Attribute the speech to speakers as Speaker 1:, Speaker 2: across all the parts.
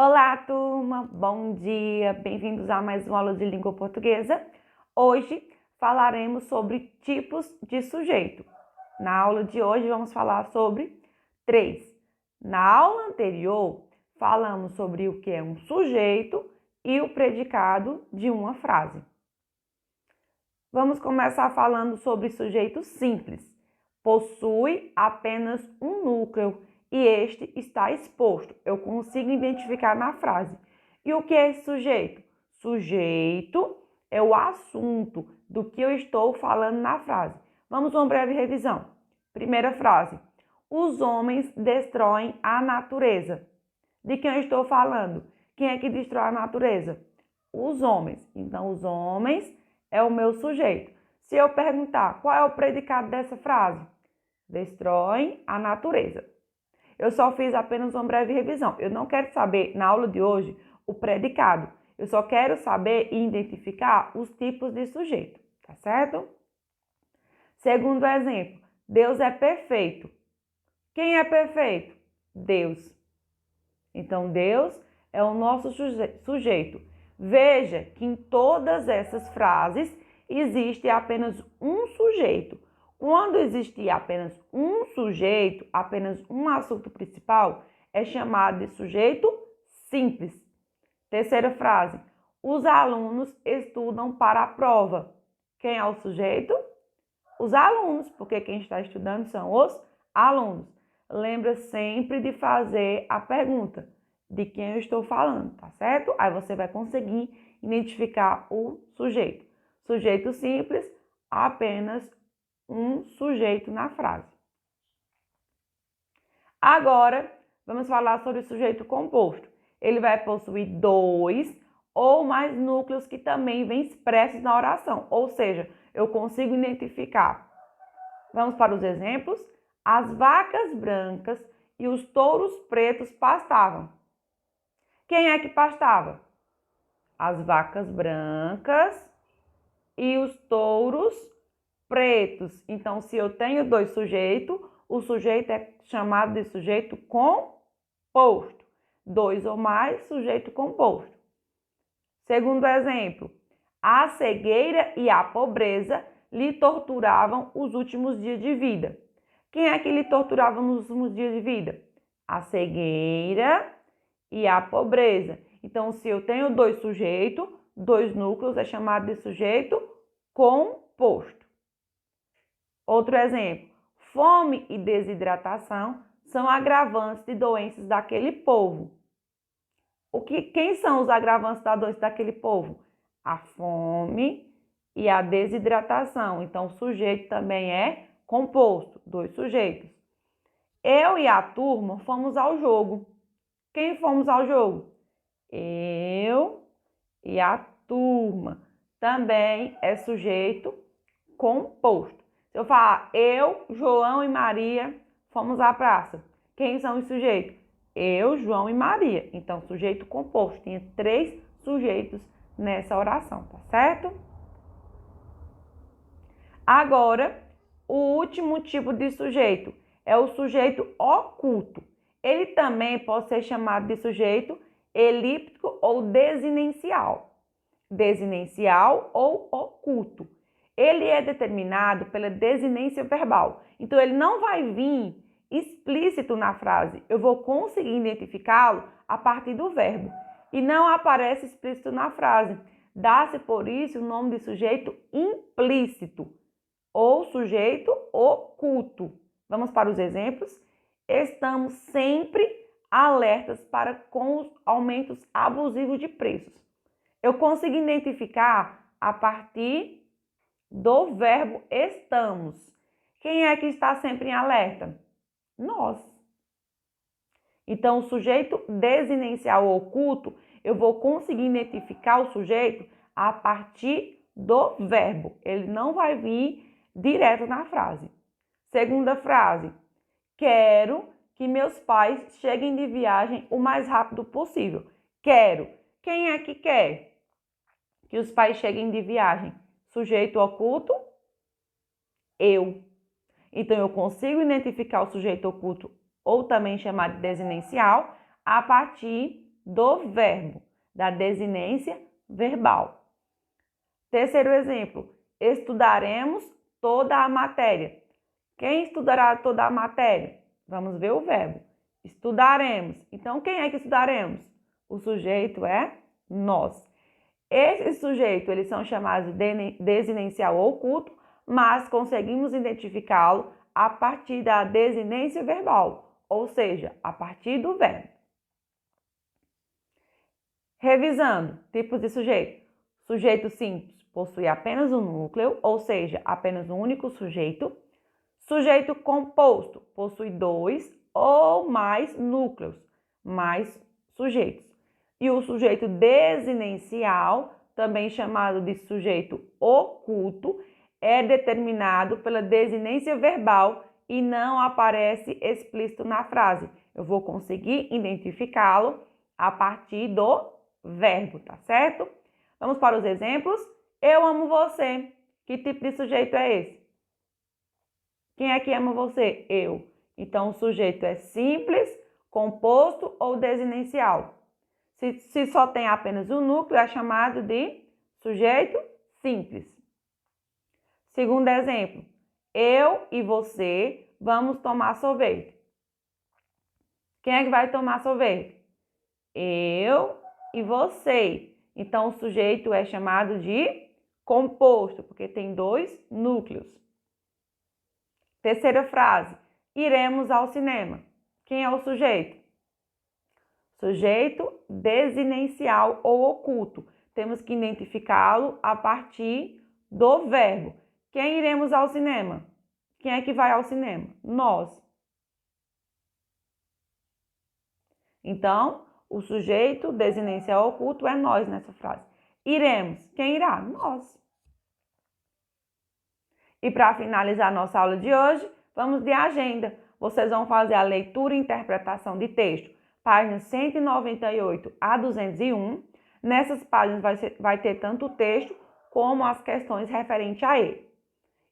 Speaker 1: Olá, turma! Bom dia! Bem-vindos a mais uma aula de língua portuguesa. Hoje falaremos sobre tipos de sujeito. Na aula de hoje vamos falar sobre 3. Na aula anterior, falamos sobre o que é um sujeito e o predicado de uma frase. Vamos começar falando sobre sujeito simples. Possui apenas um núcleo e este está exposto. Eu consigo identificar na frase. E o que é esse sujeito? Sujeito é o assunto do que eu estou falando na frase. Vamos a uma breve revisão. Primeira frase. Os homens destroem a natureza. De quem eu estou falando? Quem é que destrói a natureza? Os homens. Então, os homens é o meu sujeito. Se eu perguntar qual é o predicado dessa frase? Destroem a natureza. Eu só fiz apenas uma breve revisão. Eu não quero saber, na aula de hoje, o predicado. Eu só quero saber e identificar os tipos de sujeito, tá certo? Segundo exemplo, Deus é perfeito. Quem é perfeito? Deus. Então, Deus é o nosso sujeito. Veja que em todas essas frases existe apenas um sujeito. Quando existe apenas um sujeito, apenas um assunto principal, é chamado de sujeito simples. Terceira frase. Os alunos estudam para a prova. Quem é o sujeito? Os alunos, porque quem está estudando são os alunos. Lembra sempre de fazer a pergunta de quem eu estou falando, tá certo? Aí você vai conseguir identificar o sujeito. Sujeito simples, apenas um sujeito na frase. Agora, vamos falar sobre o sujeito composto. Ele vai possuir 2 ou mais núcleos que também vêm expressos na oração, ou seja, eu consigo identificar. Vamos para os exemplos. As vacas brancas e os touros pretos pastavam. Quem é que pastava? As vacas brancas e os touros pretos. Então, se eu tenho 2 sujeitos, o sujeito é chamado de sujeito composto. 2 ou mais, sujeito composto. Segundo exemplo, a cegueira e a pobreza lhe torturavam os últimos dias de vida. Quem é que lhe torturava nos últimos dias de vida? A cegueira e a pobreza. Então, se eu tenho 2 sujeitos, 2 núcleos, é chamado de sujeito composto. Outro exemplo, fome e desidratação são agravantes de doenças daquele povo. Quem são os agravantes da doença daquele povo? A fome e a desidratação. Então, o sujeito também é composto, 2 sujeitos. Eu e a turma fomos ao jogo. Quem fomos ao jogo? Eu e a turma. Também é sujeito composto. Se eu falar eu, João e Maria fomos à praça. Quem são os sujeitos? Eu, João e Maria. Então, sujeito composto. Tinha 3 sujeitos nessa oração, tá certo? Agora, o último tipo de sujeito é o sujeito oculto. Ele também pode ser chamado de sujeito elíptico ou desinencial. Desinencial ou oculto. Ele é determinado pela desinência verbal. Então, ele não vai vir explícito na frase. Eu vou conseguir identificá-lo a partir do verbo. E não aparece explícito na frase. Dá-se, por isso, o nome de sujeito implícito ou sujeito oculto. Vamos para os exemplos? Estamos sempre alertas com os aumentos abusivos de preços. Eu consigo identificar a partir do verbo estamos. Quem é que está sempre em alerta? Nós. Então, o sujeito desinencial ou oculto, eu vou conseguir identificar o sujeito a partir do verbo. Ele não vai vir direto na frase. Segunda frase. Quero que meus pais cheguem de viagem o mais rápido possível. Quero. Quem é que quer que os pais cheguem de viagem? Sujeito oculto? Eu. Então, eu consigo identificar o sujeito oculto, ou também chamado de desinencial, a partir do verbo, da desinência verbal. Terceiro exemplo, estudaremos toda a matéria. Quem estudará toda a matéria? Vamos ver o verbo. Estudaremos. Então, quem é que estudaremos? O sujeito é nós. Esse sujeito, eles são chamados de desinencial oculto, mas conseguimos identificá-lo a partir da desinência verbal, ou seja, a partir do verbo. Revisando, tipos de sujeito. Sujeito simples possui apenas um núcleo, ou seja, apenas um único sujeito. Sujeito composto possui 2 ou mais núcleos, mais sujeitos. E o sujeito desinencial, também chamado de sujeito oculto, é determinado pela desinência verbal e não aparece explícito na frase. Eu vou conseguir identificá-lo a partir do verbo, tá certo? Vamos para os exemplos. Eu amo você. Que tipo de sujeito é esse? Quem é que ama você? Eu. Então, o sujeito é simples, composto ou desinencial. Se só tem apenas um núcleo, é chamado de sujeito simples. Segundo exemplo, eu e você vamos tomar sorvete. Quem é que vai tomar sorvete? Eu e você. Então, o sujeito é chamado de composto, porque tem 2 núcleos. Terceira frase, iremos ao cinema. Quem é o sujeito? Sujeito desinencial ou oculto. Temos que identificá-lo a partir do verbo. Quem iremos ao cinema? Quem é que vai ao cinema? Nós. Então, o sujeito desinencial oculto é nós nessa frase. Iremos. Quem irá? Nós. E para finalizar nossa aula de hoje, vamos de agenda. Vocês vão fazer a leitura e interpretação de texto, páginas 198 a 201. Nessas páginas vai ter tanto o texto como as questões referentes a ele.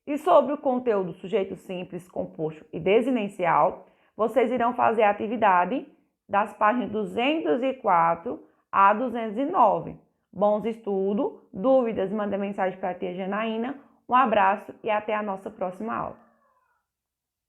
Speaker 1: E sobre o conteúdo sujeito simples, composto e desinencial, vocês irão fazer a atividade das páginas 204 a 209. Bons estudos, dúvidas, manda mensagem para a tia Janaína. Um abraço e até a nossa próxima aula.